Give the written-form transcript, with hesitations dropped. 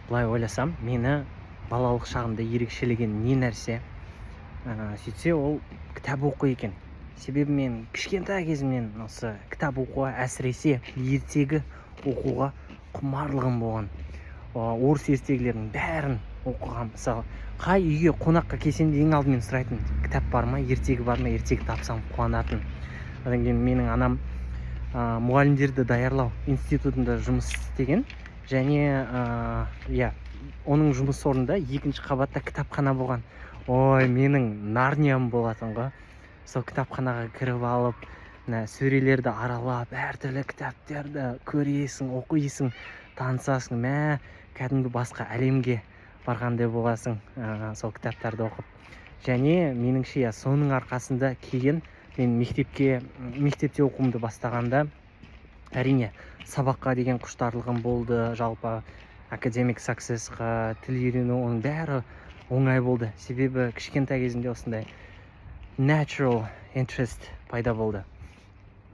былай ойласам, мені балалық шағымда ерекшелеген не нәрсе, сөйтсе ол кітап оқу екен. Себебі мен кішкентай кезімнен осы кітап оқуға, әсіресе ертегі оқуға құмарлығым болған. Орыс ертегілерінің бәрін оқыған. Мысалы, қай үйге қонаққа келсем де ең алдымен сұрайтын: кітап бар ма, ертегі бар ма, ертегі тапсам қуанатын. Одан кейін менің анам мұғалімдерді даярлау институтында жұмыс істеген, және оның жұмыс орнында екінші қабатта кітапхана болған. Ой, менің Нарниям болатын ғой. Сол кітапханаға кіріп алып, сөрелерді аралап, әртүрлі кітаптарды көресің, оқисың, танысасың, кәдімгі басқа әлемге барғандай боласың, сол кітаптарды оқып. Және меніңше, соның арқасында кейін мен мектепте оқуымды бастағанда, әрине, сабаққа деген құштарлығым болды, жалпы академик саксесқа, тіл үйрену, оның бәрі оңай болды. Себебі кішкентай кезімде осындай natural interest пайда болды.